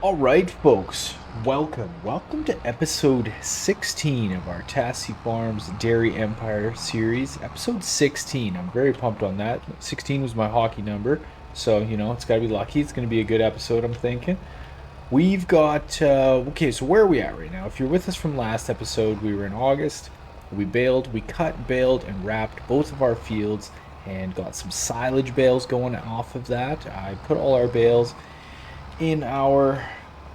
All right, folks, welcome to episode 16 of our Tassi Farms Dairy Empire series. Episode 16. I'm very pumped on that. 16 was my hockey number, so it's got to be lucky. It's going to be a good episode, I'm thinking. We've got okay, so where are we at right now? If you're with us from last episode, we were in August. We cut, baled, and wrapped both of our fields and got some silage bales going off of that. I put all our bales in our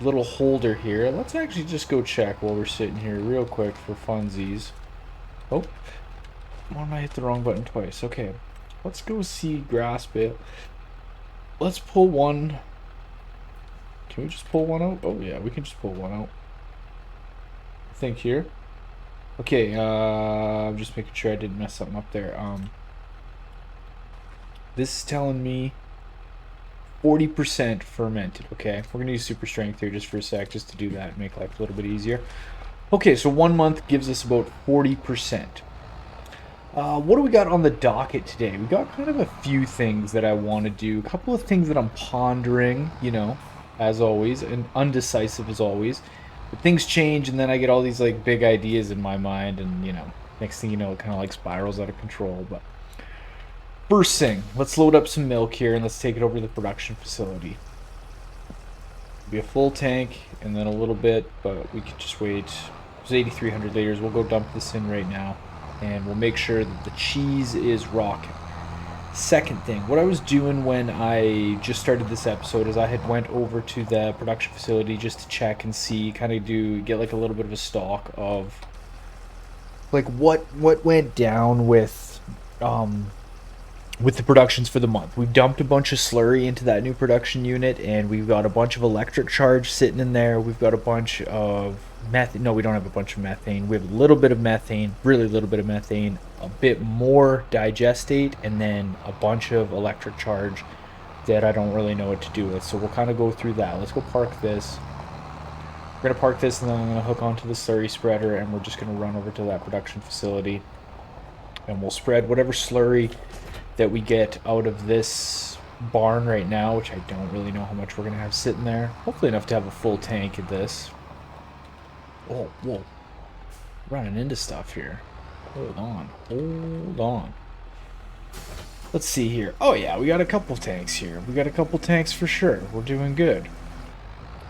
little holder here. Let's actually just go check while we're sitting here real quick for funsies. Oh, why did I hit the wrong button twice? Okay, let's go see grass bale. Let's pull one. Can we just pull one out? Oh yeah, we can just pull one out. I think here. Okay, I'm just making sure I didn't mess something up there. This is telling me 40% fermented. Okay, we're gonna use super strength here just for a sec, just to do that and make life a little bit easier. Okay, so 1 month gives us about 40%. What do we got on the docket today? We got kind of a few things that I want to do, a couple of things that I'm pondering, as always, and undecisive as always. But things change, and then I get all these like big ideas in my mind, and next thing you know, it kind of like spirals out of control. But first thing, let's load up some milk here and let's take it over to the production facility. It'll be a full tank and then a little bit, but we could just wait. It's 8,300 liters. We'll go dump this in right now, and we'll make sure that the cheese is rocking. Second thing, what I was doing when I just started this episode is I had went over to the production facility just to check and see, kind of get like a little bit of a stock of like what went down with the productions for the month. We've dumped a bunch of slurry into that new production unit, and we've got a bunch of electric charge sitting in there. We've got a bunch of methane. No, we don't have a bunch of methane. We have a little bit of methane, really little bit of methane, a bit more digestate, and then a bunch of electric charge that I don't really know what to do with. So we'll kind of go through that. Let's go park this. We're going to park this, and then I'm going to hook onto the slurry spreader, and we're just going to run over to that production facility, and we'll spread whatever slurry that we get out of this barn right now, which I don't really know how much we're gonna have sitting there. Hopefully enough to have a full tank of this. Oh, whoa. Running into stuff here. Hold on. Let's see here. Oh yeah, we got a couple tanks here. We got a couple tanks for sure. We're doing good.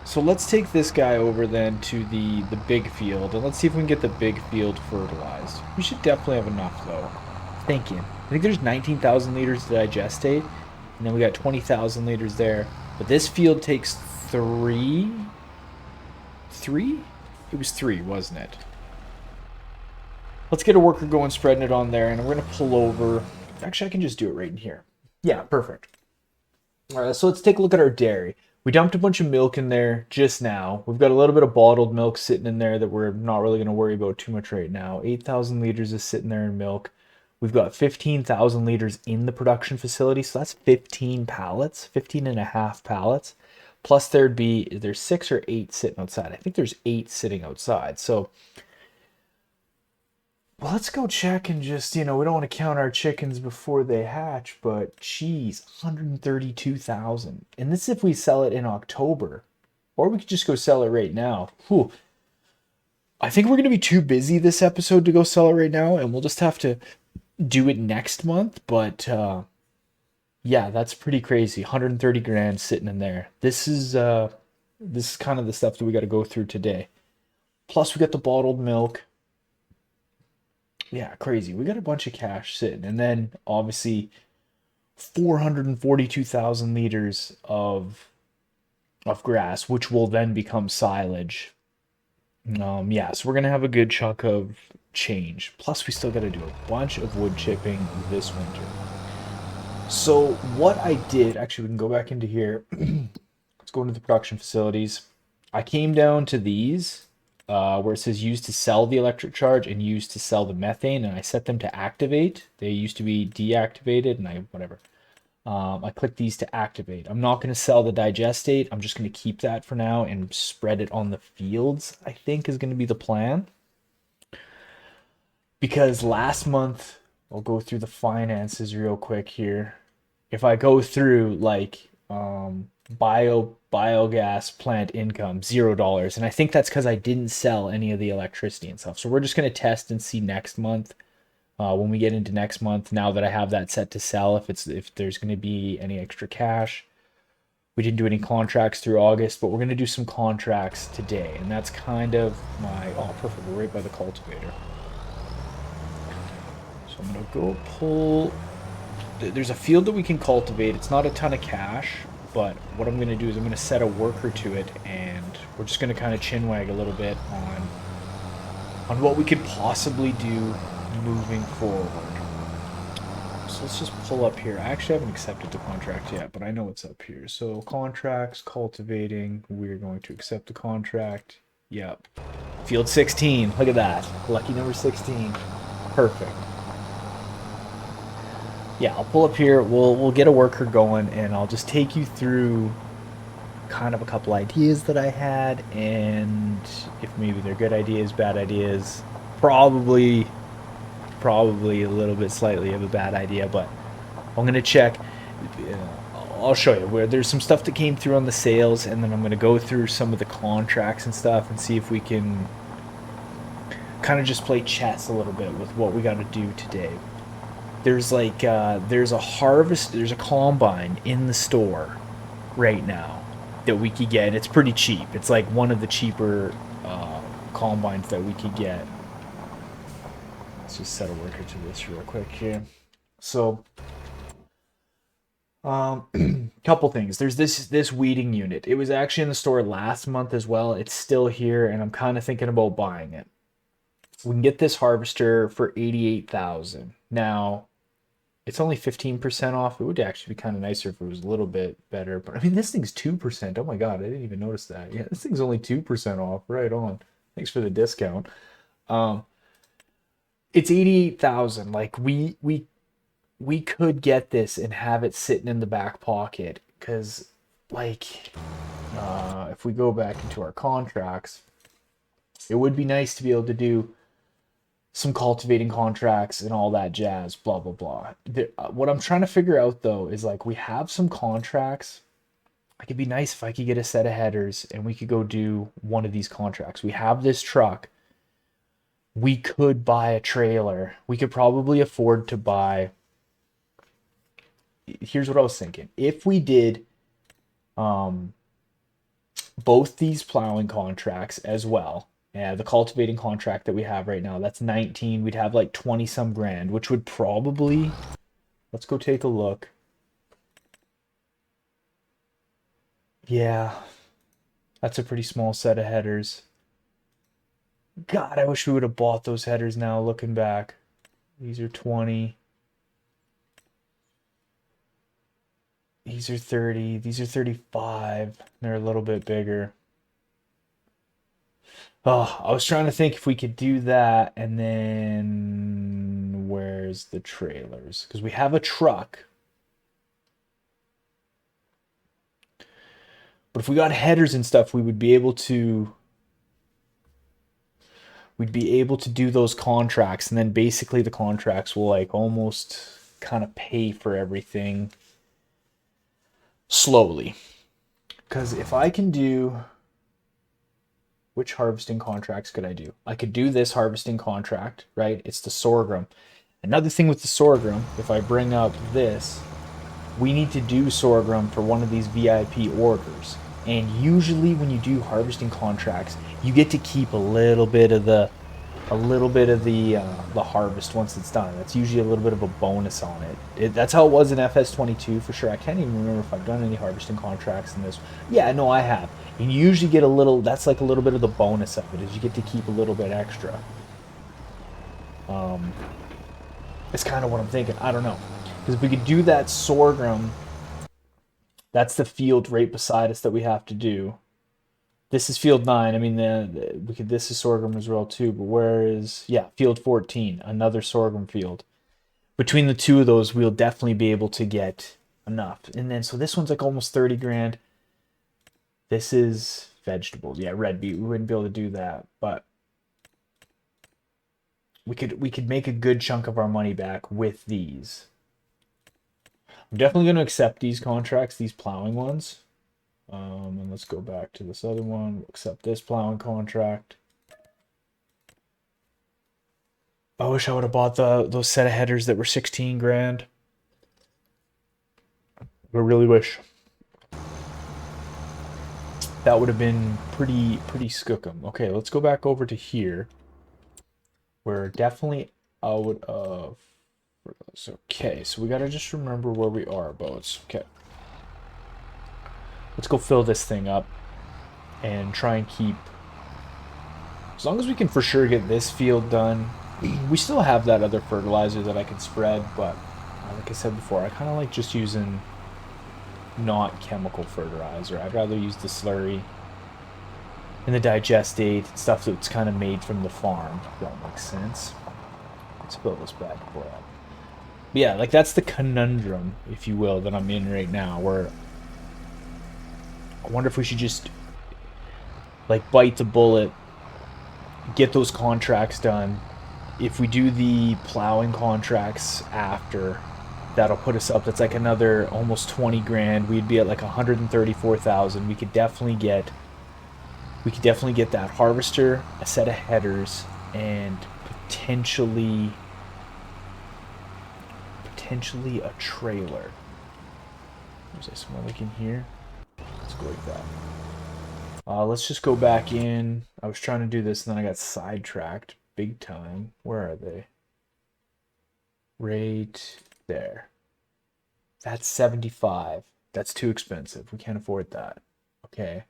So let's take this guy over then to the big field, and let's see if we can get the big field fertilized. We should definitely have enough though. Thinking. I think there's 19,000 liters to digestate, and then we got 20,000 liters there. But this field takes three? It was three, wasn't it? Let's get a worker going, spreading it on there, and we're going to pull over. Actually, I can just do it right in here. Yeah, perfect. All right, so let's take a look at our dairy. We dumped a bunch of milk in there just now. We've got a little bit of bottled milk sitting in there that we're not really going to worry about too much right now. 8,000 liters is sitting there in milk. We've got 15,000 liters in the production facility, so that's 15 pallets, 15 and a half pallets. Plus there's 6 or 8 sitting outside. I think there's 8 sitting outside. So well, let's go check and just, we don't want to count our chickens before they hatch, but geez, 132,000. And this is if we sell it in October. Or we could just go sell it right now. Whew. I think we're going to be too busy this episode to go sell it right now, and we'll just have to do it next month. But yeah, that's pretty crazy. 130 grand sitting in there. This is kind of the stuff that we got to go through today. Plus we got the bottled milk. Yeah, crazy. We got a bunch of cash sitting, and then obviously 442,000 liters of grass, which will then become silage. Yeah, so we're gonna have a good chunk of change. Plus, we still got to do a bunch of wood chipping this winter. So what I did, actually, we can go back into here. Let's go into the production facilities. I came down to these where it says used to sell the electric charge and used to sell the methane, and I set them to activate. They used to be deactivated, and I clicked these to activate. I'm not going to sell the digestate. I'm just going to keep that for now and spread it on the fields, I think is going to be the plan. Because last month, I'll go through the finances real quick here. If I go through like biogas plant income $0, and I think that's because I didn't sell any of the electricity and stuff. So we're just gonna test and see next month. When we get into next month, now that I have that set to sell, if there's going to be any extra cash. We didn't do any contracts through August, but we're going to do some contracts today, and that's kind of my, oh perfect, we're right by the cultivator. So I'm going to go pull, there's a field that we can cultivate. It's not a ton of cash, but what I'm going to do is I'm going to set a worker to it, and we're just going to kind of chinwag a little bit on what we could possibly do moving forward. So let's just pull up here. I actually haven't accepted the contract yet, but I know it's up here. So contracts, cultivating, we're going to accept the contract. Yep. Field 16, look at that. Lucky number 16. Perfect. Yeah, I'll pull up here, we'll get a worker going, and I'll just take you through kind of a couple ideas that I had, and if maybe they're good ideas, bad ideas, probably a little bit slightly of a bad idea, but I'm gonna check. I'll show you where there's some stuff that came through on the sales, and then I'm gonna go through some of the contracts and stuff and see if we can kind of just play chess a little bit with what we got to do today. There's like there's a combine in the store right now that we could get, and it's pretty cheap. It's like one of the cheaper combines that we could get. Let's just set a worker to this real quick here. So, couple things. There's this weeding unit. It was actually in the store last month as well. It's still here, and I'm kind of thinking about buying it. We can get this harvester for 88,000. Now, it's only 15% off. It would actually be kind of nicer if it was a little bit better. But I mean, this thing's 2%. Oh my god, I didn't even notice that. Yeah, this thing's only 2% off. Right on. Thanks for the discount. It's 88,000. Like we could get this and have it sitting in the back pocket, because like if we go back into our contracts, it would be nice to be able to do some cultivating contracts and all that jazz, blah blah blah. What I'm trying to figure out though is, like, we have some contracts. It could be nice if I could get a set of headers and we could go do one of these contracts. We have this truck. We could buy a trailer. We could probably afford to buy. Here's what I was thinking. If we did both these plowing contracts as well, the cultivating contract that we have right now, that's 19. We'd have like 20 some grand, which would probably, let's go take a look. Yeah, that's a pretty small set of headers. God, I wish we would have bought those headers now, looking back. These are 20. These are 30. These are 35. They're a little bit bigger. Oh, I was trying to think if we could do that, and then where's the trailers? Because we have a truck. But if we got headers and stuff, we would be able to we'd be able to do those contracts, and then basically the contracts will like almost kind of pay for everything slowly. Because if I can do, which harvesting contracts could I do? I could do this harvesting contract, right? It's the sorghum. Another thing with the sorghum, if I bring up this, we need to do sorghum for one of these VIP orders. And usually when you do harvesting contracts, you get to keep a little bit of the harvest once it's done. That's usually a little bit of a bonus on it. That's how it was in FS22 for sure. I can't even remember if I've done any harvesting contracts in this. Yeah, no, I have. And you usually get a little, that's like a little bit of the bonus of it, is you get to keep a little bit extra. It's kind of what I'm thinking. I don't know. Because if we could do that sorghum, that's the field right beside us that we have to do. This is field 9. I mean, this is sorghum as well too, but where is, yeah, field 14, another sorghum field. Between the two of those, we'll definitely be able to get enough. And then, so this one's like almost 30 grand. This is vegetables. Yeah, red beet. We wouldn't be able to do that, but we could make a good chunk of our money back with these. I'm definitely going to accept these contracts, these plowing ones. And let's go back to this other one. We'll accept this plowing contract. I wish I would have bought those set of headers that were 16 grand. I really wish. That would have been pretty skookum. Okay, let's go back over to here. We're definitely out of. Okay, so we gotta just remember where we are, boats. Okay. Let's go fill this thing up and try and keep. As long as we can for sure get this field done. We still have that other fertilizer that I can spread, but like I said before, I kind of like just using not chemical fertilizer. I'd rather use the slurry and the digestate, stuff that's kind of made from the farm, if that makes sense. Let's fill this bad boy up. But yeah, like that's the conundrum, if you will, that I'm in right now, where I wonder if we should just like bite the bullet, get those contracts done. If we do the plowing contracts after, that'll put us up. That's like another almost 20 grand. We'd be at like 134,000. We could definitely get that harvester, a set of headers, and potentially a trailer. Is there someone like in here? Let's go like that. Let's just go back in. I was trying to do this and then I got sidetracked big time. Where are they? Right there. That's 75. That's too expensive. We can't afford that. Okay.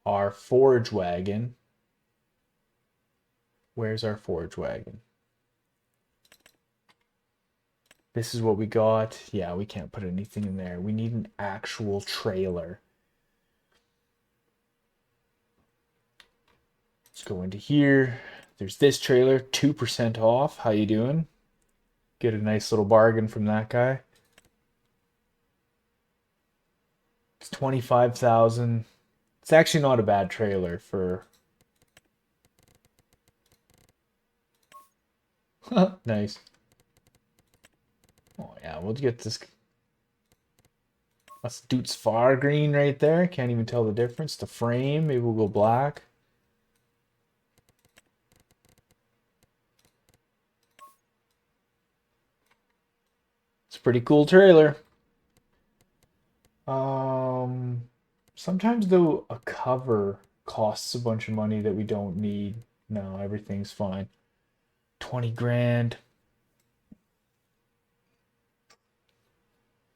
Our forage wagon. Where's our forage wagon? This is what we got. Yeah, we can't put anything in there. We need an actual trailer. Let's go into here. There's this trailer, 2% off. How you doing? Get a nice little bargain from that guy. It's 25,000. It's actually not a bad trailer for. Nice. Oh yeah, we'll get this. That's Doots Far Green right there. Can't even tell the difference. The frame, maybe we'll go black. It's a pretty cool trailer. Sometimes though a cover costs a bunch of money that we don't need. No, everything's fine. 20 grand.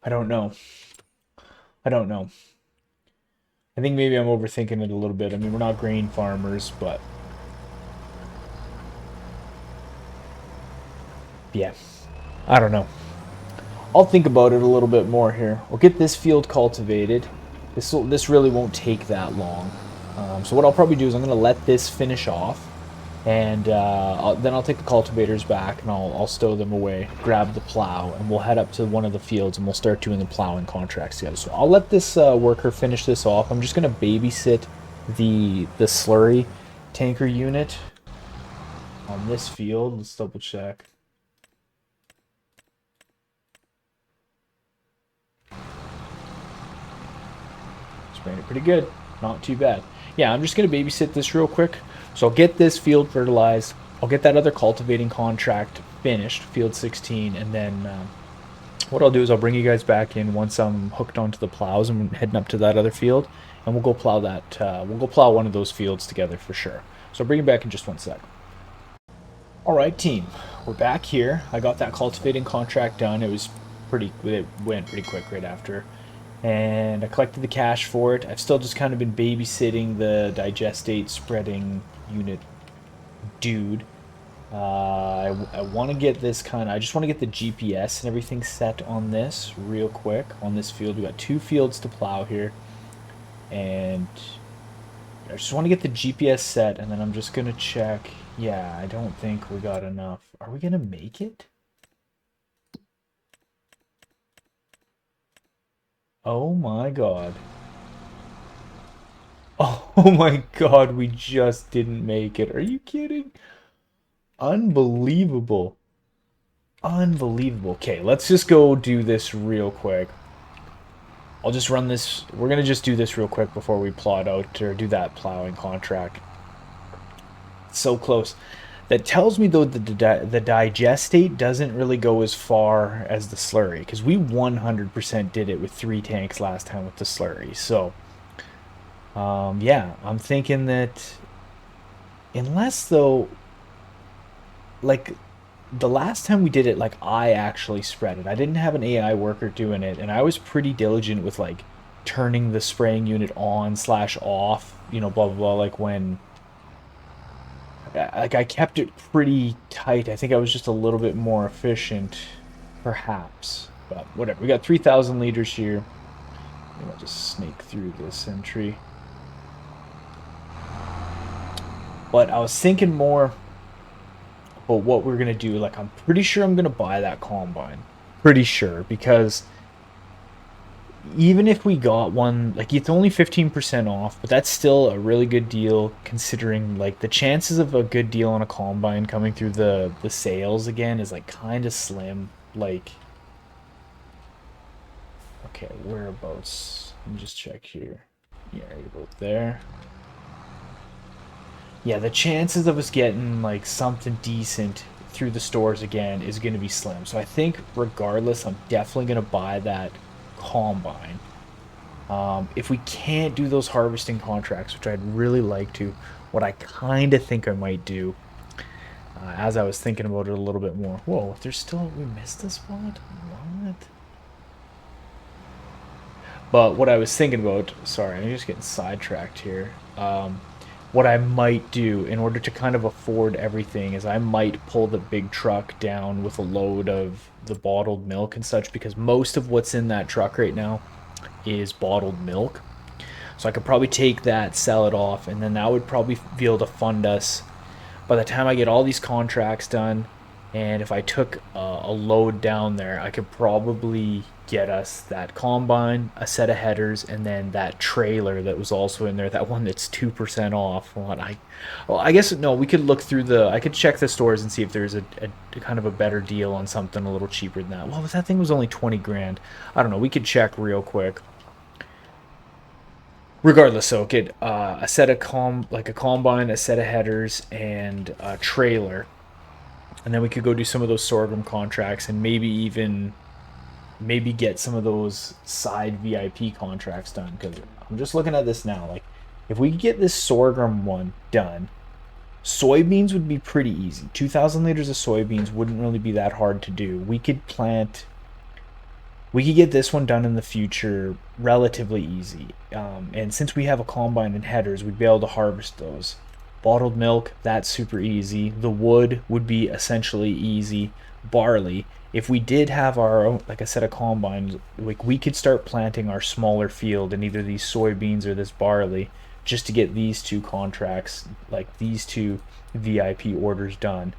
I don't know. I don't know. I think maybe I'm overthinking it a little bit. I mean, we're not grain farmers, but yeah. I don't know. I'll think about it a little bit more here. We'll get this field cultivated. This really won't take that long. So what I'll probably do is I'm going to let this finish off, and then I'll take the cultivators back and I'll stow them away, grab the plow, and we'll head up to one of the fields and we'll start doing the plowing contracts together. So I'll let this worker finish this off. I'm just going to babysit the slurry tanker unit on this field. Let's double check. Spraying it pretty good. Not too bad. Yeah, I'm just going to babysit this real quick. So I'll get this field fertilized. I'll get that other cultivating contract finished, field 16, and then what I'll do is I'll bring you guys back in once I'm hooked onto the plows and heading up to that other field, and we'll go plow that. We'll go plow one of those fields together for sure. So I'll bring you back in just one sec. All right, team, we're back here. I got that cultivating contract done. It went pretty quick right after. And I collected the cash for it. I've still just kind of been babysitting the digestate spreading unit dude. I want to get this I just want to get the GPS and everything set on this real quick. On this field, we got 2 fields to plow here. And I just want to get the GPS set, and then I'm just going to check. Yeah, I don't think we got enough. Are we going to make it? Oh my god. Oh my god, we just didn't make it. Are you kidding? Unbelievable. Unbelievable. Okay, let's just go do this real quick. I'll just run this. We're going to just do this real quick before we plot out or do that plowing contract. So close. That tells me though that the digestate doesn't really go as far as the slurry, because we 100% did it with 3 tanks last time with the slurry. So yeah, I'm thinking that unless though, like the last time we did it, like I actually spread it. I didn't have an AI worker doing it, and I was pretty diligent with like turning the spraying unit on slash off. You know, blah blah blah. Like when like I kept it pretty tight. I think I was just a little bit more efficient, perhaps. But whatever. We got 3,000 liters here. Maybe I'll just snake through this entry. But I was thinking more about what we're gonna do. Like I'm pretty sure I'm gonna buy that combine. Pretty sure, because even if we got one, like it's only 15% off, but that's still a really good deal considering like the chances of a good deal on a combine coming through the sales again is like kind of slim. Like, okay, whereabouts? Let me just check here. Yeah, right about there. Yeah, the chances of us getting like something decent through the stores again is going to be slim. So I think regardless, I'm definitely going to buy that combine. If we can't do those harvesting contracts, which I'd really like to, what I kind of think I might do, as I was thinking about it a little bit more. Whoa, there's still, we missed a spot? What? But what I was thinking about, sorry, I'm just getting sidetracked here. What I might do in order to kind of afford everything is I might pull the big truck down with a load of the bottled milk and such, because most of what's in that truck right now is bottled milk. So I could probably take that, sell it off, and then that would probably be able to fund us by the time I get all these contracts done. And if I took a load down there, I could probably get us that combine, a set of headers, and then that trailer that was also in there, that one that's 2% off. Well, I guess no, we could look through I could check the stores and see if there's a kind of a better deal on something a little cheaper than that. Well, that thing was only 20 grand. I don't know. We could check real quick. Regardless, so get a set of like a combine, a set of headers, and a trailer, and then we could go do some of those sorghum contracts, and maybe get some of those side VIP contracts done. Because I'm just looking at this now, like if we could get this sorghum one done, soybeans would be pretty easy. 2,000 liters of soybeans wouldn't really be that hard to do. We could get this one done in the future relatively easy. And since we have a combine and headers, we'd be able to harvest those. Bottled milk, that's super easy. The wood would be essentially easy. Barley, if we did have our own, like a set of combines, like we could start planting our smaller field in either these soybeans or this barley, just to get these two contracts, like these two VIP orders done,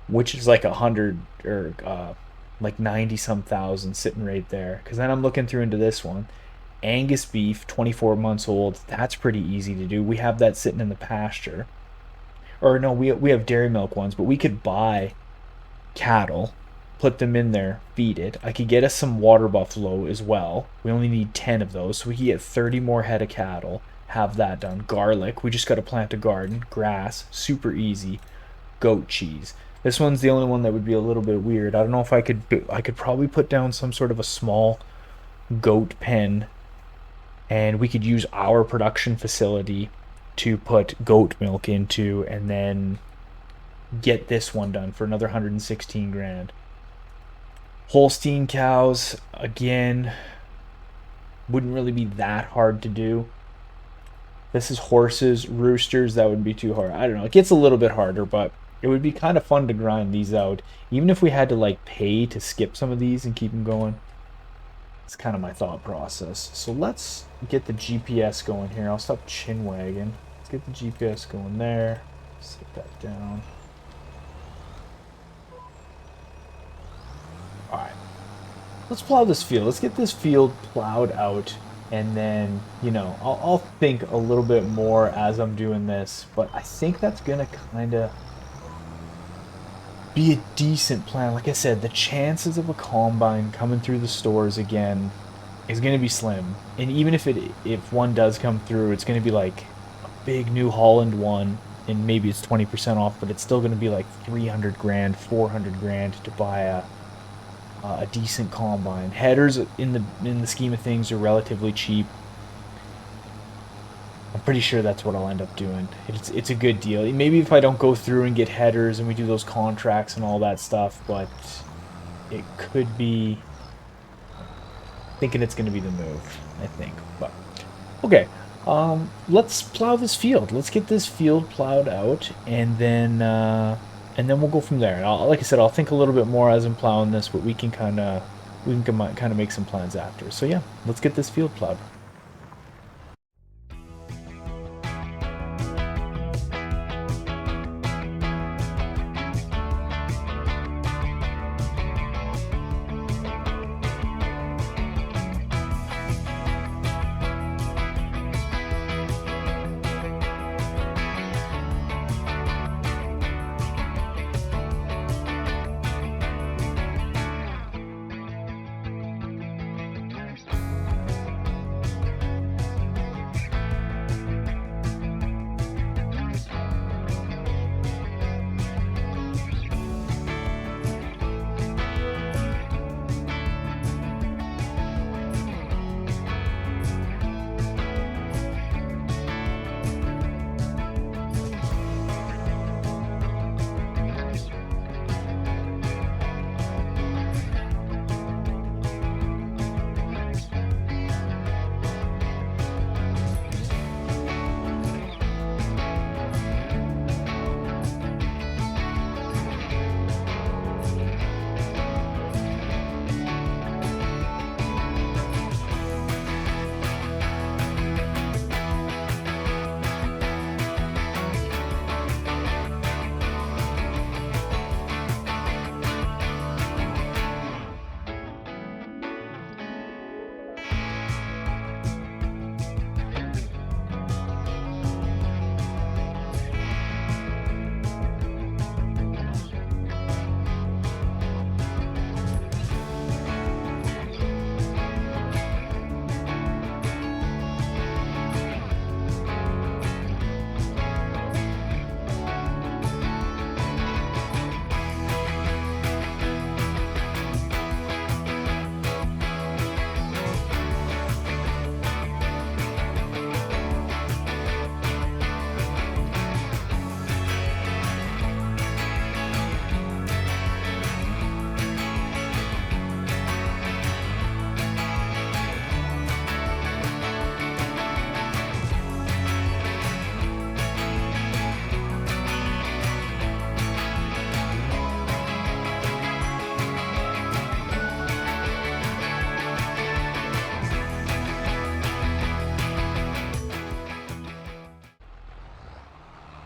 which is like 100 or like 90 some thousand sitting right there. Because then I'm looking through into this one, Angus beef, 24 months old. That's pretty easy to do. We have that sitting in the pasture. Or no, we have dairy milk ones, but we could buy cattle, put them in there, feed it. I could get us some water buffalo as well. We only need 10 of those, so we could get 30 more head of cattle. Have that done. Garlic, we just got to plant a garden. Grass, super easy. Goat cheese. This one's the only one that would be a little bit weird. I don't know if I could probably put down some sort of a small goat pen, and we could use our production facility to put goat milk into, and then get this one done for another 116 grand. Holstein cows, again, wouldn't really be that hard to do. This is horses, roosters, that wouldn't be too hard. I don't know, it gets a little bit harder, but it would be kind of fun to grind these out, even if we had to like pay to skip some of these and keep them going. It's kind of my thought process. So let's get the GPS going here. I'll stop chin wagging. Let's get the GPS going there. Set that down. All right. Let's plow this field. Let's get this field plowed out, and then, you know, I'll think a little bit more as I'm doing this, but I think that's gonna kind of be a decent plan. Like I said, the chances of a combine coming through the stores again is going to be slim. And even if one does come through, it's going to be like a big New Holland one, and maybe it's 20% off, but it's still going to be like 300 grand, 400 grand to buy a decent combine. Headers in the scheme of things are relatively cheap. I'm pretty sure that's what I'll end up doing. It's a good deal. Maybe if I don't go through and get headers and we do those contracts and all that stuff, but it could be thinking it's going to be the move, I think. But okay, let's plow this field. Let's get this field plowed out, and then we'll go from there. And like I said, I'll think a little bit more as I'm plowing this, but we can kind of make some plans after. So yeah, let's get this field plowed.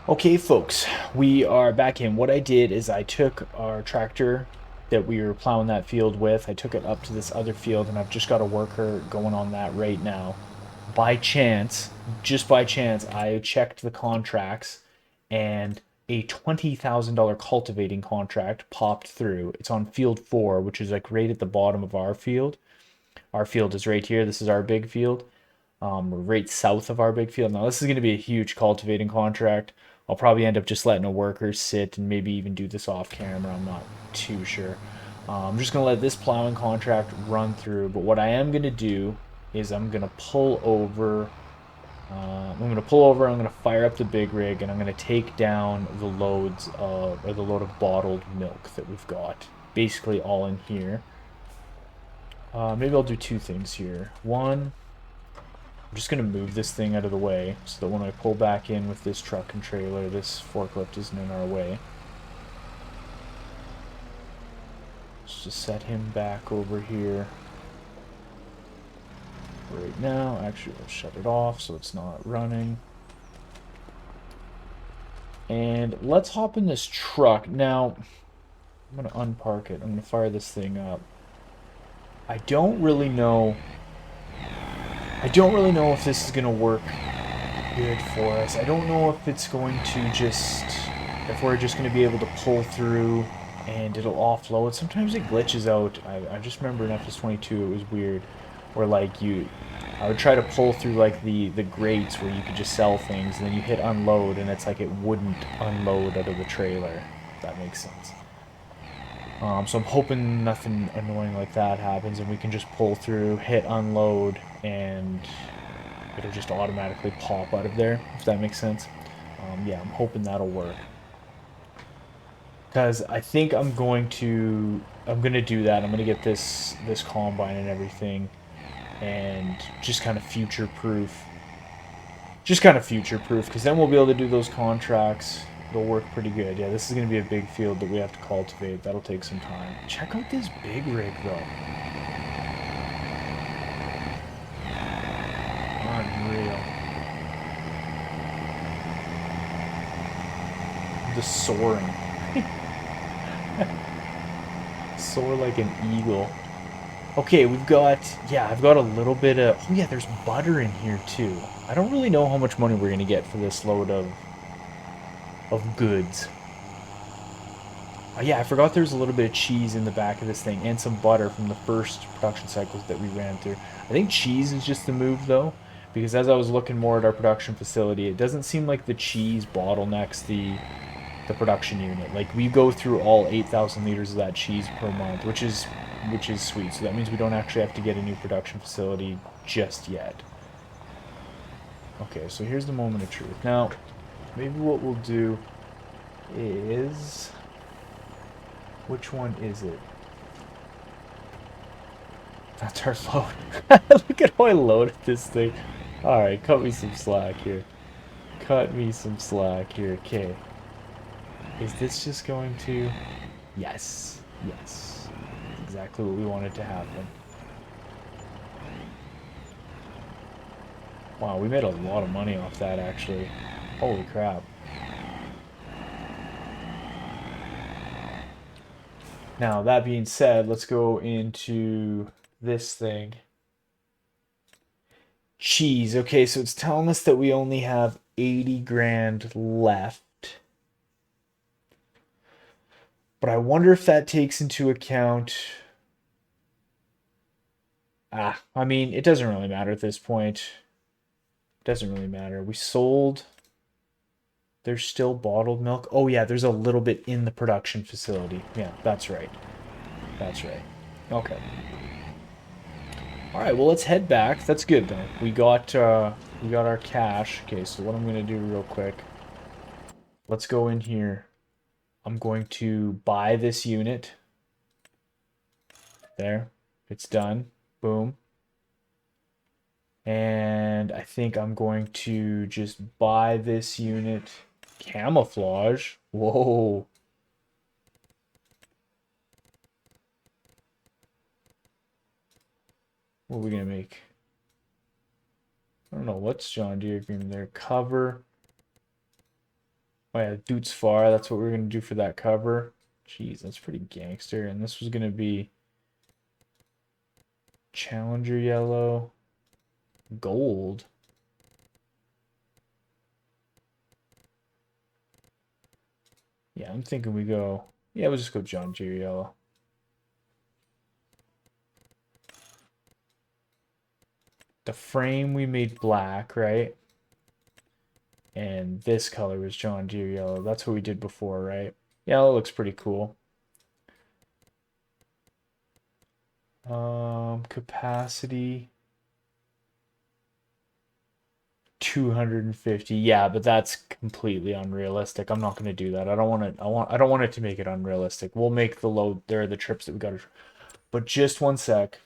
Okay, folks, we are back in. What I did is I took our tractor that we were plowing that field with, I took it up to this other field, and I've just got a worker going on that right now. By chance, just by chance, I checked the contracts, and a $20,000 cultivating contract popped through. It's on field 4, which is like right at the bottom of our field. Our field is right here. This is our big field, right south of our big field. Now, this is going to be a huge cultivating contract. I'll probably end up just letting a worker sit and maybe even do this off camera. I'm not too sure. I'm just going to let this plowing contract run through. But what I am going to do is I'm going to pull over. I'm going to pull over. I'm going to fire up the big rig, and I'm going to take down the the load of bottled milk that we've got. Basically all in here. Maybe I'll do two things here. One, I'm just going to move this thing out of the way so that when I pull back in with this truck and trailer, this forklift isn't in our way. Let's just set him back over here. Right now, actually, we'll shut it off so it's not running. And let's hop in this truck. Now, I'm going to unpark it. I'm going to fire this thing up. I don't really know if this is going to work good for us. I don't know if it's going to if we're just going to be able to pull through and it'll offload. Sometimes it glitches out. I just remember in FS22 it was weird. Or like I would try to pull through like the grates where you could just sell things, and then you hit unload, and it's like it wouldn't unload out of the trailer. If that makes sense. So I'm hoping nothing annoying like that happens, and we can just pull through, hit unload, and it'll just automatically pop out of there. If that makes sense. Yeah, I'm hoping that'll work. Because I think I'm gonna do that. I'm gonna get this combine and everything, and just kind of future proof, because then we'll be able to do those contracts. It'll work pretty good. Yeah, this is going to be a big field that we have to cultivate. That'll take some time. Check out this big rig, though. Unreal. The soaring. Soar like an eagle. Okay, I've got a little bit of, oh yeah, there's butter in here too. I don't really know how much money we're going to get for this load of goods. Oh, yeah, I forgot there's a little bit of cheese in the back of this thing and some butter from the first production cycles that we ran through. I think cheese is just the move though, because as I was looking more at our production facility, it doesn't seem like the cheese bottlenecks the production unit. Like we go through all 8,000 liters of that cheese per month, which is sweet. So that means we don't actually have to get a new production facility just yet. Okay, so here's the moment of truth. Now, maybe what we'll do is, which one is it? That's our load. Look at how I loaded this thing. Alright, cut me some slack here. Cut me some slack here. Okay. Is this just going to... Yes. Yes. That's exactly what we wanted to happen. Wow, we made a lot of money off that, actually. Holy crap. Now, that being said, let's go into this thing. Cheese. Okay, so it's telling us that we only have 80 grand left. But I wonder if that takes into account... I mean, it doesn't really matter at this point. It doesn't really matter. We sold... There's still bottled milk. Oh, yeah, there's a little bit in the production facility. Yeah, that's right. That's right. Okay. All right, well, let's head back. That's good, though. We got our cash. Okay, so what I'm going to do real quick. Let's go in here. I'm going to buy this unit. There. It's done. Boom. And I think I'm going to just buy this unit. Camouflage? Whoa. What are we going to make? I don't know. What's John Deere agreement there? Cover. Oh yeah, Doots Far. That's what we're going to do for that cover. Jeez, that's pretty gangster. And this was going to be Challenger Yellow. Gold. Yeah, I'm thinking we go... Yeah, we'll just go John Deere Yellow. The frame we made black, right? And this color was John Deere Yellow. That's what we did before, right? Yeah, it looks pretty cool. Capacity 250. Yeah, but that's completely unrealistic. I'm not going to do that. I don't want it. I don't want it to make it unrealistic. We'll make the load there, the trips that we got to. But just one sec.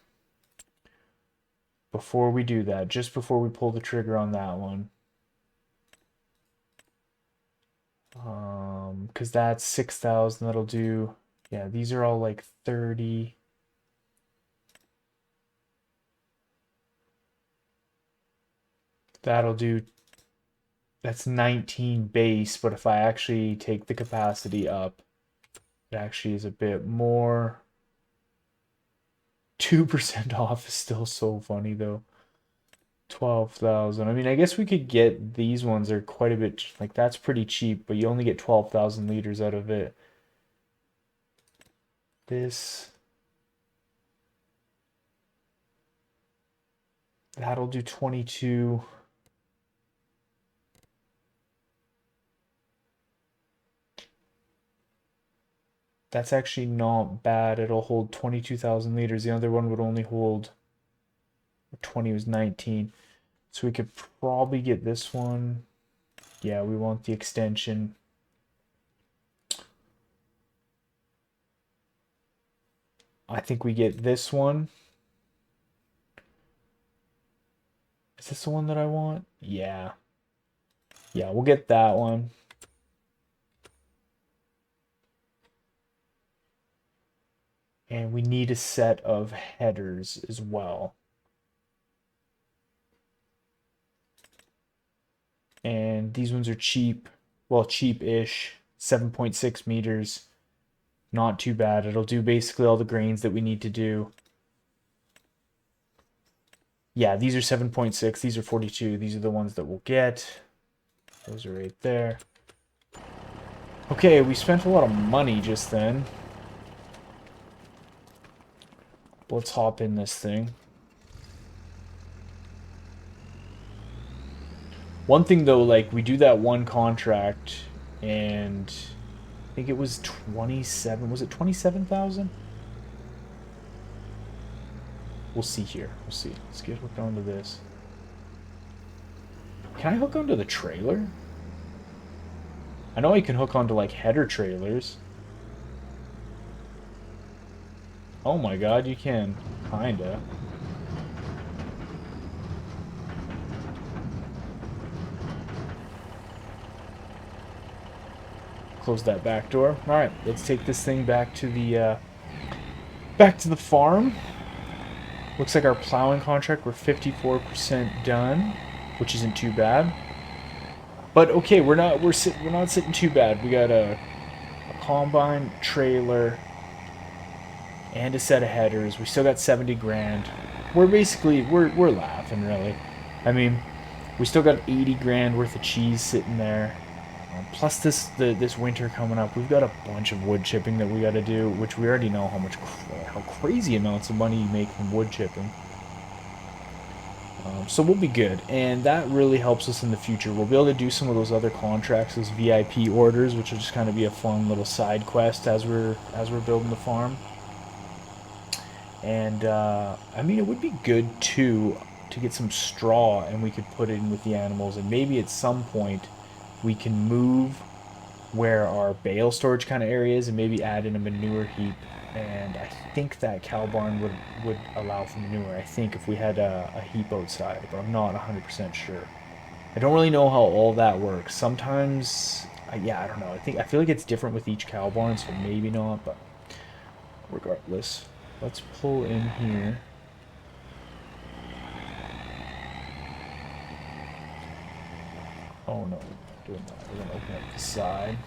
Before we do that, just before we pull the trigger on that one. Because that's 6,000. That'll do. Yeah, these are all like 30. That'll do. That's 19 base, but if I actually take the capacity up, it actually is a bit more. 2% off is still so funny though. 12,000. I mean, I guess we could get these ones are quite a bit, like that's pretty cheap, but you only get 12,000 liters out of it. This That'll do 22. That's actually not bad. It'll hold 22,000 liters. The other one would only hold 20 was 19. So we could probably get this one. Yeah, we want the extension. I think we get this one. Is this the one that I want? Yeah. Yeah, we'll get that one. And we need a set of headers as well. And these ones are cheap. Well, cheap-ish. 7.6 meters. Not too bad. It'll do basically all the grains that we need to do. Yeah, these are 7.6. These are 42. These are the ones that we'll get. Those are right there. Okay, we spent a lot of money just then. Let's hop in this thing. One thing though, like we do that one contract and I think it was 27. Was it 27,000? We'll see here. We'll see. Let's get hooked onto this. Can I hook onto the trailer? I know I can hook onto like header trailers. Oh my god, you can. Kinda. Close that back door. Alright, let's take this thing back to the farm. Looks like our plowing contract, we're 54% done, which isn't too bad. But okay, we're not sitting too bad. We got a combine, trailer, and a set of headers. We still got 70 grand. We're basically we're laughing really. I mean, we still got 80 grand worth of cheese sitting there. Plus this winter coming up, we've got a bunch of wood chipping that we got to do, which we already know how crazy amounts of money you make from wood chipping. So we'll be good, and that really helps us in the future. We'll be able to do some of those other contracts, those VIP orders, which will just kind of be a fun little side quest as we're building the farm. And I mean, it would be good too to get some straw, and we could put it in with the animals, and maybe at some point we can move where our bale storage kind of area is, and maybe add in a manure heap. And I think that cow barn would allow for manure. I think if we had a heap outside, but I'm not 100% sure. I don't really know how all that works. Sometimes, yeah, I don't know. I feel like it's different with each cow barn, so maybe not. But regardless, let's pull in here. Oh no, we're doing that. We're gonna open up the side.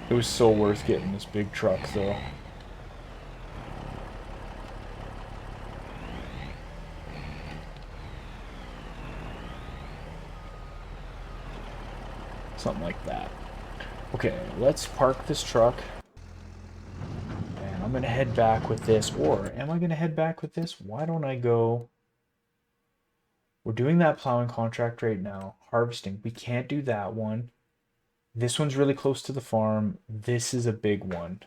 It was so worth getting this big truck, though. Something like that. Okay, let's park this truck. And I'm going to head back with this. Or, am I going to head back with this? Why don't I go... We're doing that plowing contract right now. Harvesting. We can't do that one. This one's really close to the farm. This is a big one.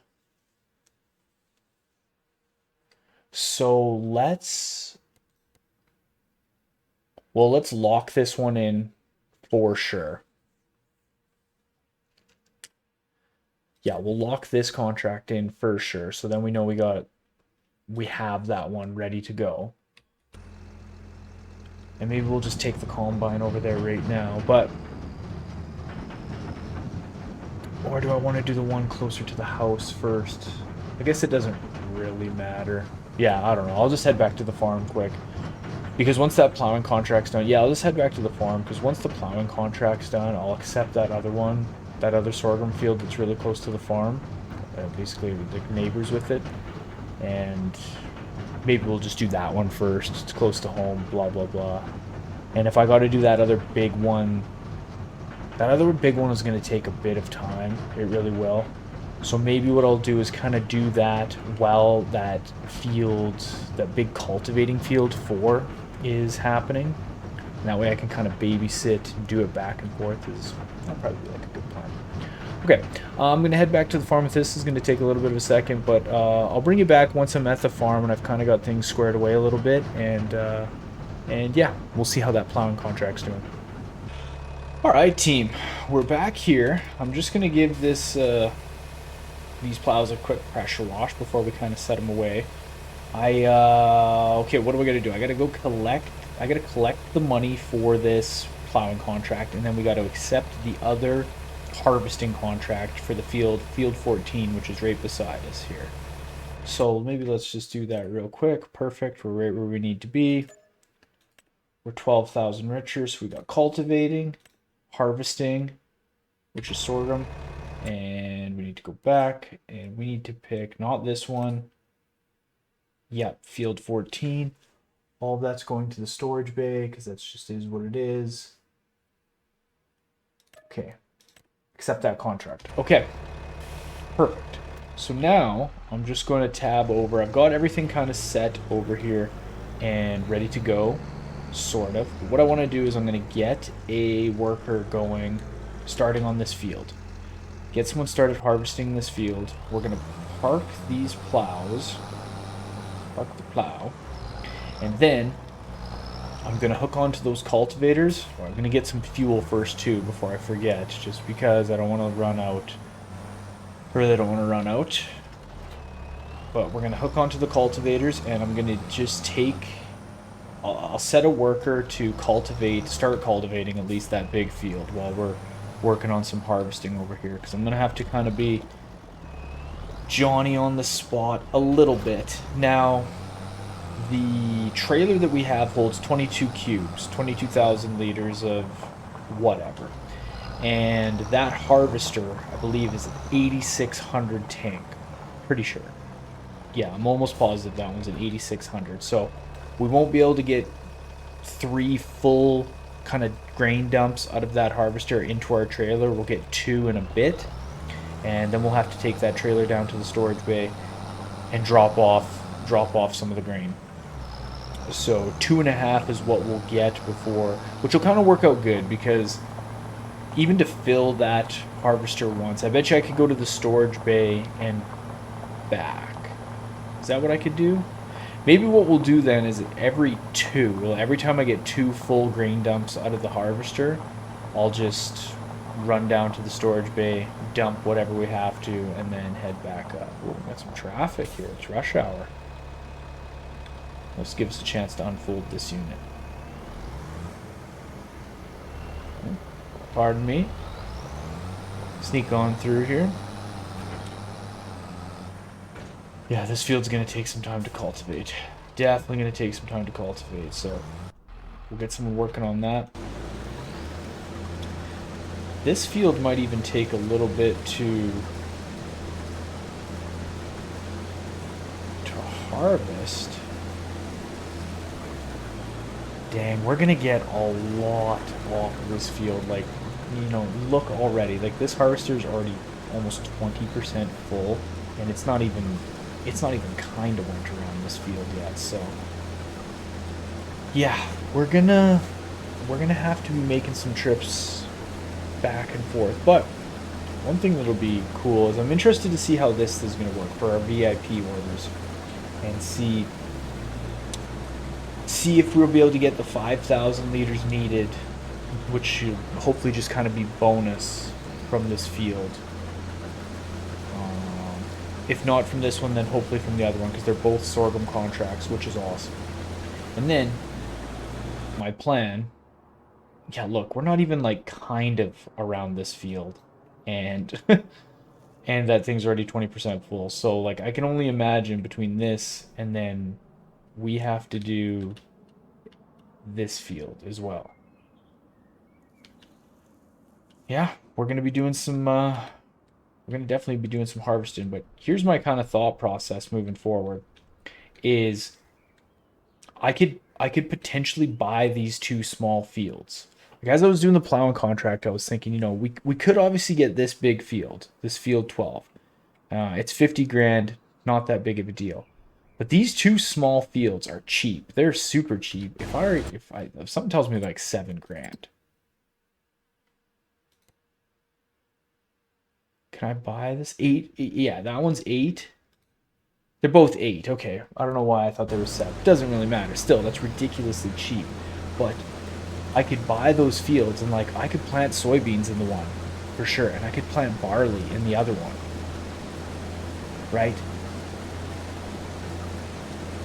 So let's lock this one in for sure. Yeah, we'll lock this contract in for sure. So then we know we have that one ready to go. And maybe we'll just take the combine over there right now, but... Or do I want to do the one closer to the house first? I guess it doesn't really matter. Yeah, I don't know. I'll just head back to the farm quick. Because once that plowing contract's done... Yeah, I'll just head back to the farm, because once the plowing contract's done, I'll accept that other one. That other sorghum field that's really close to the farm. Basically, the neighbors with it. And maybe we'll just do that one first. It's close to home, blah, blah, blah. And if I got to do that other big one That other big one is going to take a bit of time. It really will. So maybe what I'll do is kind of do that while that field, that big cultivating field 4 is happening. And that way I can kind of babysit and do it back and forth. That'll probably be like a good plan. Okay, I'm going to head back to the farm with this. This is going to take a little bit of a second, but I'll bring you back once I'm at the farm and I've kind of got things squared away a little bit. And yeah, we'll see how that plowing contract's doing. All right, team, we're back here. I'm just going to give these plows a quick pressure wash before we kind of set them away. Okay, what do I got to do? I got to go collect. I got to collect the money for this plowing contract, and then we got to accept the other harvesting contract for the field 14, which is right beside us here. So maybe let's just do that real quick. Perfect. We're right where we need to be. We're 12,000 richer, so we got cultivating, harvesting, which is sorghum, and we need to go back and we need to pick not this one. Yep, field 14. All of that's going to the storage bay because that's just is what it is. Okay, accept that contract. Okay, perfect. So now I'm just going to tab over. I've got everything kind of set over here and ready to go, sort of. But what I want to do is I'm going to get a worker going, starting on this field. Get someone started harvesting this field. We're going to park these plows. Park the plow. And then I'm going to hook onto those cultivators. I'm going to get some fuel first too before I forget, just because I don't want to run out. I really don't want to run out. But we're going to hook onto the cultivators and I'm going to just take... I'll set a worker to start cultivating at least that big field while we're working on some harvesting over here, because I'm going to have to kind of be Johnny on the spot a little bit. Now, the trailer that we have holds 22 cubes, 22,000 liters of whatever. And that harvester, I believe, is an 8,600 tank. Pretty sure. Yeah, I'm almost positive that one's an 8,600. So we won't be able to get 3 full kind of grain dumps out of that harvester into our trailer. We'll get 2 in a bit. And then we'll have to take that trailer down to the storage bay and drop off some of the grain. So 2.5 is what we'll get before, which will kind of work out good, because even to fill that harvester once, I bet you I could go to the storage bay and back. Is that what I could do? Maybe what we'll do then is every time I get 2 full grain dumps out of the harvester, I'll just run down to the storage bay, dump whatever we have to, and then head back up. Ooh, we got some traffic here. It's rush hour. Let's give us a chance to unfold this unit. Pardon me. Sneak on through here. Yeah, this field's going to take some time to cultivate. Definitely going to take some time to cultivate, so we'll get someone working on that. This field might even take a little bit to harvest. Dang, we're gonna get a lot off of this field. Like, you know, look already. Like, this harvester's already almost 20% full, and it's not even kind of winter on this field yet. So, yeah, we're gonna have to be making some trips back and forth. But one thing that'll be cool is I'm interested to see how this is going to work for our VIP orders, and see if we'll be able to get the 5,000 liters needed, which should hopefully just kind of be bonus from this field. If not from this one, then hopefully from the other one, because they're both sorghum contracts, which is awesome. And then my plan... Yeah, look, we're not even, like, kind of around this field. And and that thing's already 20% full. So, like, I can only imagine between this and then we have to do this field as well. Yeah, we're going to be doing some... we're going to definitely be doing some harvesting. But here's my kind of thought process moving forward. Is I could potentially buy these 2 small fields. As I was doing the plowing contract, I was thinking, we could obviously get this big field, this field 12. It's 50 grand, not that big of a deal. But these two small fields are cheap. They're super cheap. If something tells me like 7 grand, can I buy this? Yeah, that one's 8. They're both 8. Okay, I don't know why I thought they were 7. Doesn't really matter. Still, that's ridiculously cheap. But I could buy those fields and like I could plant soybeans in the one for sure, and I could plant barley in the other one, right?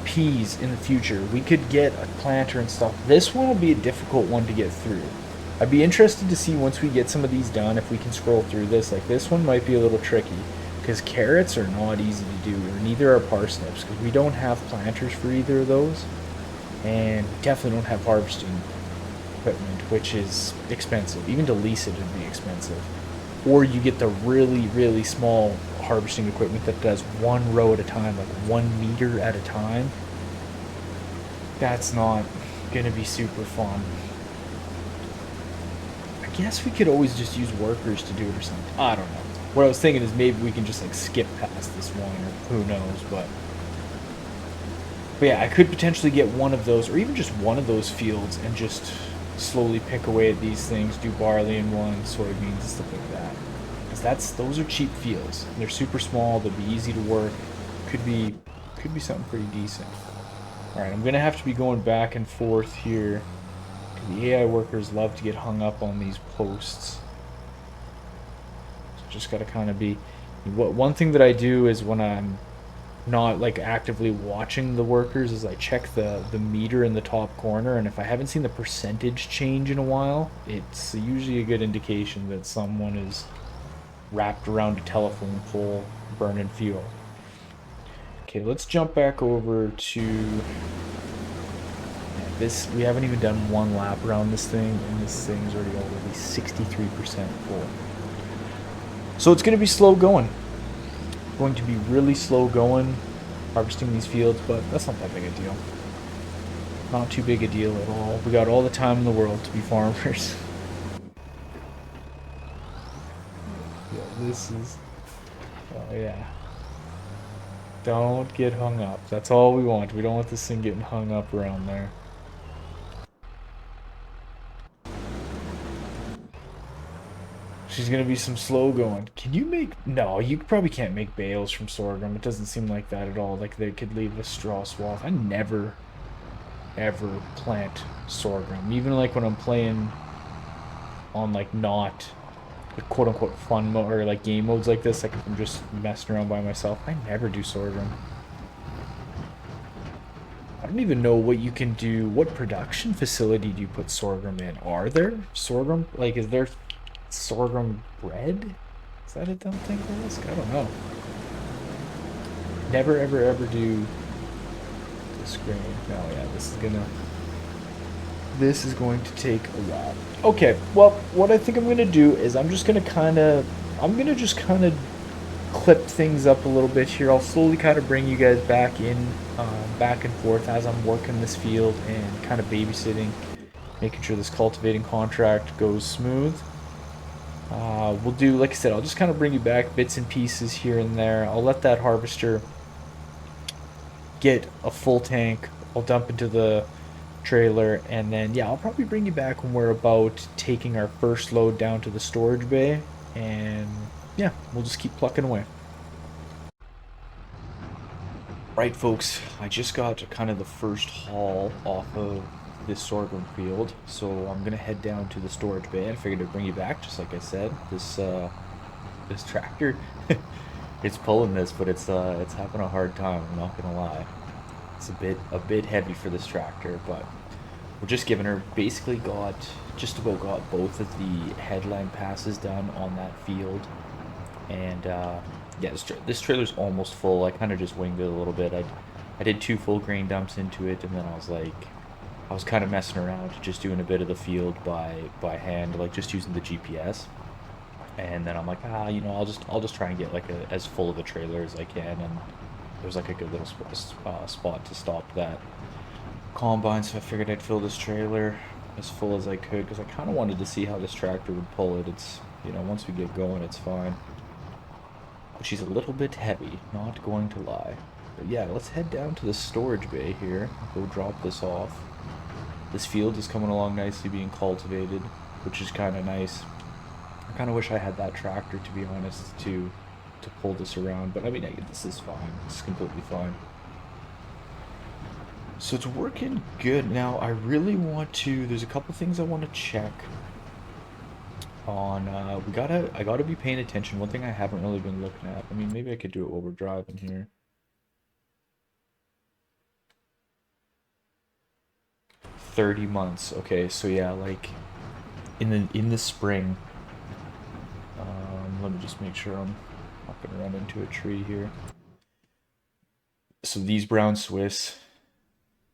Peas in the future. We could get a planter and stuff. This one will be a difficult one to get through. I'd be interested to see once we get some of these done if we can scroll through this. Like this one might be a little tricky because carrots are not easy to do, or neither are parsnips because we don't have planters for either of those, and we definitely don't have harvesting equipment, which is expensive. Even to lease it would be expensive. Or you get the really, really small harvesting equipment that does one row at a time, like 1 meter at a time. That's not going to be super fun. I guess we could always just use workers to do it or something. I don't know. What I was thinking is maybe we can just like skip past this one, or who knows, but yeah, I could potentially get one of those, or even just one of those fields, and just slowly pick away at these things, do barley in one, soybeans, stuff like that. Because those are cheap fields. They're super small. They'll be easy to work. Could be something pretty decent. All right, I'm gonna have to be going back and forth here. The AI workers love to get hung up on these posts. So just gotta kind of be. One thing that I do is when I'm not like actively watching the workers is I check the meter in the top corner, and if I haven't seen the percentage change in a while, it's usually a good indication that someone is wrapped around a telephone pole burning fuel. Okay, let's jump back over to this. We haven't even done one lap around this thing, and this thing's already 63% full. So it's going to be slow going. Going to be really slow going, harvesting these fields, but that's not that big a deal. Not too big a deal at all. We got all the time in the world to be farmers. Yeah, this is... Oh, yeah. Don't get hung up. That's all we want. We don't want this thing getting hung up around there. She's gonna be some slow going. Can you make... No, you probably can't make bales from sorghum. It doesn't seem like that at all. Like they could leave a straw swath. I never, ever plant sorghum. Even like when I'm playing on like not the quote-unquote fun mode or like game modes like this, like if I'm just messing around by myself, I never do sorghum. I don't even know what you can do. What production facility do you put sorghum in? Are there sorghum? Like, is there sorghum bread? Is that a dumb thing to ask? I don't know. Never, ever, ever do this grain. No, yeah, this is going to take a while. Okay, well, what I think I'm gonna do is I'm gonna just kind of clip things up a little bit here. I'll slowly kind of bring you guys back and forth as I'm working this field and kind of babysitting, making sure this cultivating contract goes smooth. We'll do, like I said, I'll just kind of bring you back bits and pieces here and there. I'll let that harvester get a full tank. I'll dump into the trailer, and then yeah, I'll probably bring you back when we're about taking our first load down to the storage bay, and yeah, we'll just keep plucking away. Right, folks, I just got kind of the first haul off of this sorghum field, so I'm gonna head down to the storage bay. I figured I'd bring you back, just like I said. This tractor, it's pulling this, but it's having a hard time. I'm not gonna lie. It's a bit heavy for this tractor, but we're just giving her. Basically, just about got both of the headline passes done on that field, and yeah, this trailer's almost full. I kind of just winged it a little bit. I did 2 full grain dumps into it, and then I was kind of messing around, just doing a bit of the field by hand, like just using the GPS. And then I'm like, I'll just try and get like as full of the trailer as I can. And there's like a good little spot to stop that combine, so I figured I'd fill this trailer. as full as I could because I kind of wanted to see how this tractor would pull it. It's, you know, once we get going, it's fine. But she's a little bit heavy, not going to lie. But yeah, let's head down to the storage bay here. Go drop this off. This field is coming along nicely being cultivated, which is kind of nice. I kind of wish I had that tractor, to be honest, to pull this around. But I mean, this is fine. It's completely fine. So it's working good. Now, I really want to, there's a couple things I want to check on. I gotta be paying attention. One thing I haven't really been looking at. I mean, maybe I could do it while we're driving here. 30 months. Okay, so yeah, like in the spring. Let me just make sure I'm not gonna run into a tree here. So these brown Swiss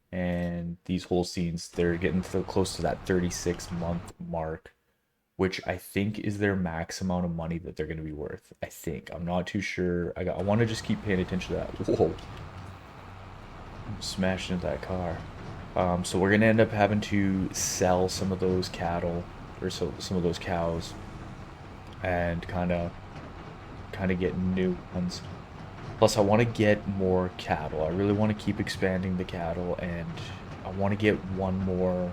and these Holsteins, they're getting close to that 36-month mark, which I think is their max amount of money that they're going to be worth. I think. I'm not too sure. I want to just keep paying attention to that. Whoa. I'm smashing into that car. So we're going to end up having to sell some of those cattle, or some of those cows, and kind of get new ones. Plus, I want to get more cattle. I really want to keep expanding the cattle, and I want to get one more.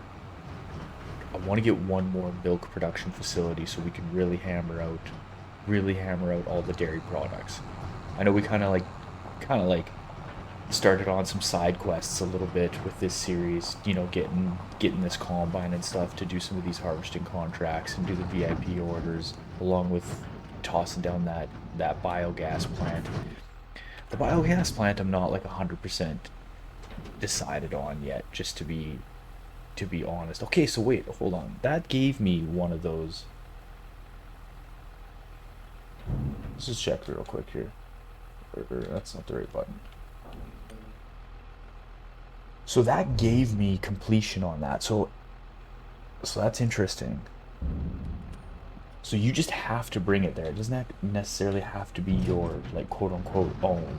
I want to get one more milk production facility so we can really hammer out all the dairy products. I know we kind of like started on some side quests a little bit with this series. You know, getting this combine and stuff to do some of these harvesting contracts and do the VIP orders, along with tossing down that biogas plant. The biogas plant I'm not like 100% decided on yet, just to be honest. Okay, so wait, hold on. That gave me one of those. Let's just check real quick here. That's not the right button. So that gave me completion on that. So that's interesting. So you just have to bring it there. It doesn't necessarily have to be your like quote unquote own,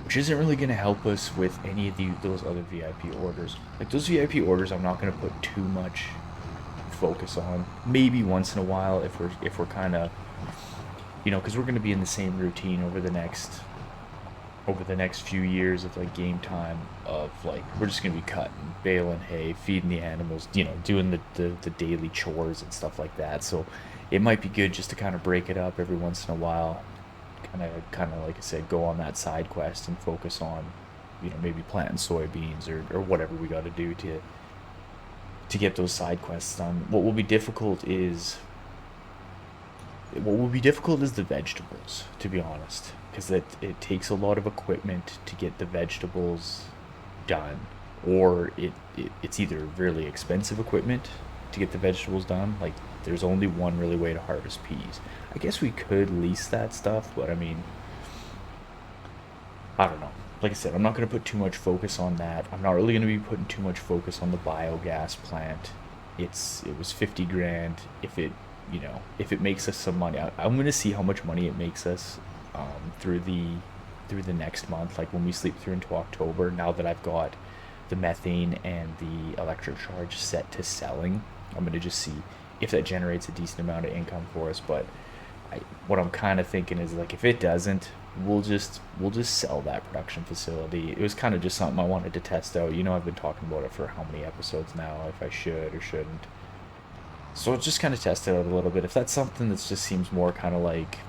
which isn't really going to help us with any of those other VIP orders. Like those VIP orders, I'm not going to put too much focus on. Maybe once in a while if we're kind of, you know, because we're going to be in the same routine over the next few years of like game time of like we're just going to be cutting, baling hay, feeding the animals, you know, doing the daily chores and stuff like that. So it might be good just to kind of break it up every once in a while, kind of like I said, go on that side quest and focus on, you know, maybe planting soybeans or whatever we got to do to get those side quests done. What will be difficult is the vegetables, to be honest, because it takes a lot of equipment to get the vegetables done, or it's either really expensive equipment to get the vegetables done. Like there's only one really way to harvest peas. I guess we could lease that stuff, but I mean, I don't know. Like I said, I'm not going to put too much focus on that. I'm not really going to be putting too much focus on the biogas plant. It was 50 grand. If it, you know, if it makes us some money, I'm going to see how much money it makes us through the next month, like when we sleep through into October. Now that I've got the methane and the electric charge set to selling, I'm going to just see if that generates a decent amount of income for us. But what I'm kind of thinking is like if it doesn't, we'll just sell that production facility. It was kind of just something I wanted to test out. You know, I've been talking about it for how many episodes now, if I should or shouldn't. So just kind of test it out a little bit. If that's something that just seems more kind of like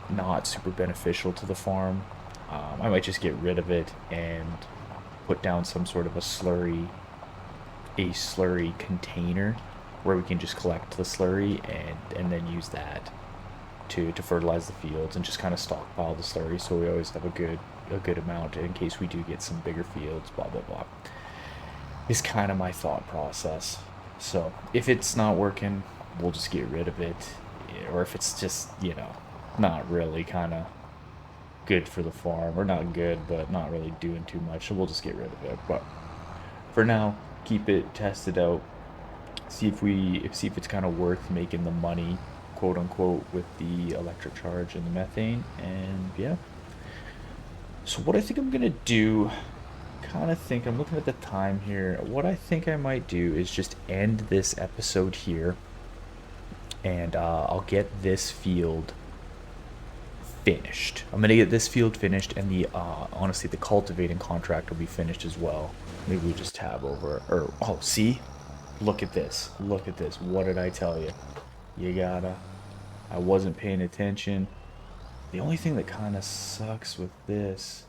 not super beneficial to the farm, I might just get rid of it and put down some sort of a slurry container where we can just collect the slurry and then use that to fertilize the fields and just kind of stockpile the slurry so we always have a good amount in case we do get some bigger fields, blah blah blah. Is kind of my thought process. So if it's not working, we'll just get rid of it. Or if it's just, you know, not really kind of good for the farm, or not good but not really doing too much, so we'll just get rid of it. But for now, keep it tested out, see if it's kind of worth making the money, quote unquote, with the electric charge and the methane. And yeah, so what I think I'm gonna do kind of think, I'm looking at the time here. What I think I might do is just end this episode here, and I'll get this field finished. I'm gonna get this field finished, and the honestly, the cultivating contract will be finished as well. Maybe we just tab over, or oh, see, look at this, look at this. What did I tell you? You gotta. I wasn't paying attention. The only thing that kind of sucks with this,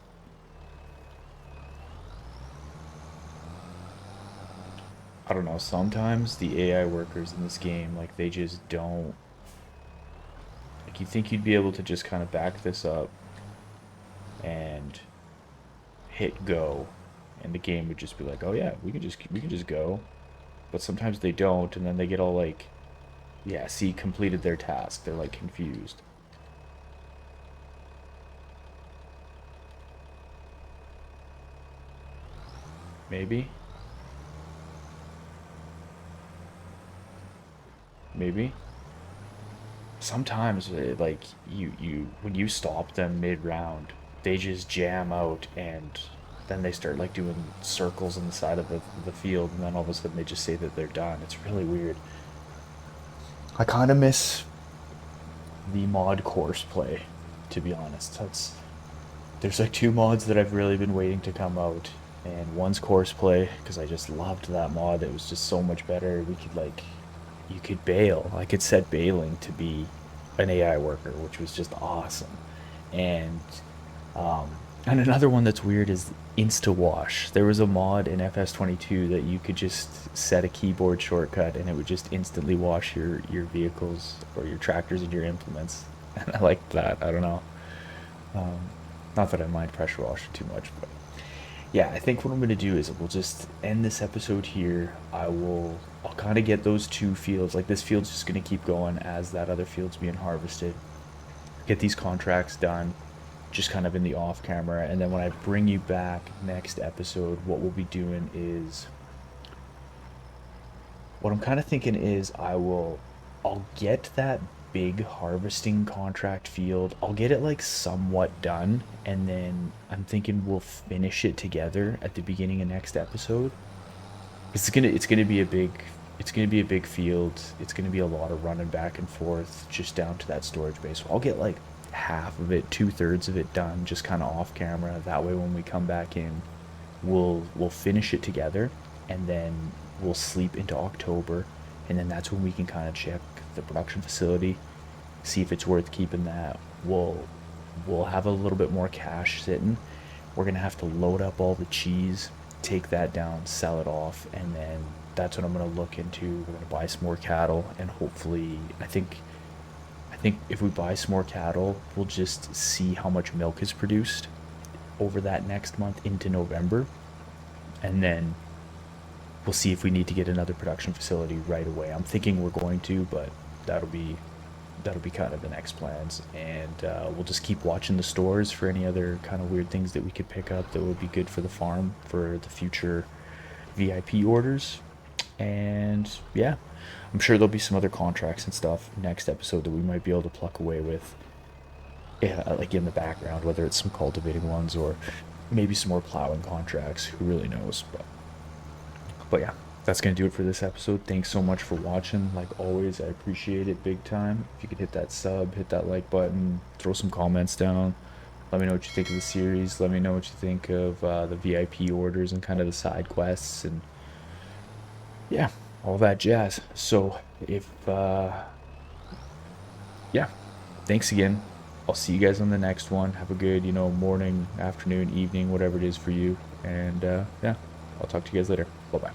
I don't know, sometimes the AI workers in this game, like, they just don't, like, you think you'd be able to just kind of back this up and hit go, and the game would just be like, oh yeah, we can just go. But sometimes they don't, and then they get all like, yeah, see, completed their task. They're like confused. Maybe, maybe. Sometimes like you when you stop them mid round, they just jam out, and then they start like doing circles on the side of the field, and then all of a sudden they just say that they're done. It's really weird. I kind of miss the mod course play, to be honest. That's There's like two mods that I've really been waiting to come out, and one's course play because I just loved that mod. It was just so much better. We could like, you could bail. I could set bailing to be an AI worker, which was just awesome. And um, and another one that's weird is Insta Wash. There was a mod in FS22 that you could just set a keyboard shortcut, and it would just instantly wash your vehicles or your tractors and your implements. And I liked that. I don't know. Um, Not that I mind pressure washing too much, but yeah, I think what I'm gonna do is we'll just end this episode here. I'll kind of get those two fields. Like, this field's just gonna keep going as that other field's being harvested. Get these contracts done, just kind of in the off camera, and then when I bring you back next episode, what we'll be doing is, what I'm kind of thinking is I'll get that big harvesting contract field. I'll get it like somewhat done, and then I'm thinking we'll finish it together at the beginning of next episode. It's gonna be a big field. It's gonna be a lot of running back and forth just down to that storage base. So I'll get like half of it, 2/3 of it done, just kind of off camera. That way, when we come back in, we'll finish it together, and then we'll sleep into October, and then that's when we can kind of check the production facility, see if it's worth keeping that. We'll have a little bit more cash sitting. We're gonna have to load up all the cheese, take that down, sell it off, and then that's what I'm gonna look into. We're gonna buy some more cattle, and hopefully, I think if we buy some more cattle, we'll just see how much milk is produced over that next month into November, and then we'll see if we need to get another production facility right away. I'm thinking we're going to, but that'll be that'll be kind of the next plans, and we'll just keep watching the stores for any other kind of weird things that we could pick up that would be good for the farm for the future VIP orders. And yeah, I'm sure there'll be some other contracts and stuff next episode that we might be able to pluck away with, yeah, like in the background, whether it's some cultivating ones or maybe some more plowing contracts. Who really knows? But yeah, that's gonna do it for this episode. Thanks so much for watching. Like always, I appreciate it big time. If you could hit that sub, hit that like button, throw some comments down. Let me know what you think of the series. Let me know what you think of the VIP orders and kind of the side quests, and yeah, all that jazz. So if yeah, thanks again. I'll see you guys on the next one. Have a good, morning, afternoon, evening, whatever it is for you. And yeah, I'll talk to you guys later. Bye bye.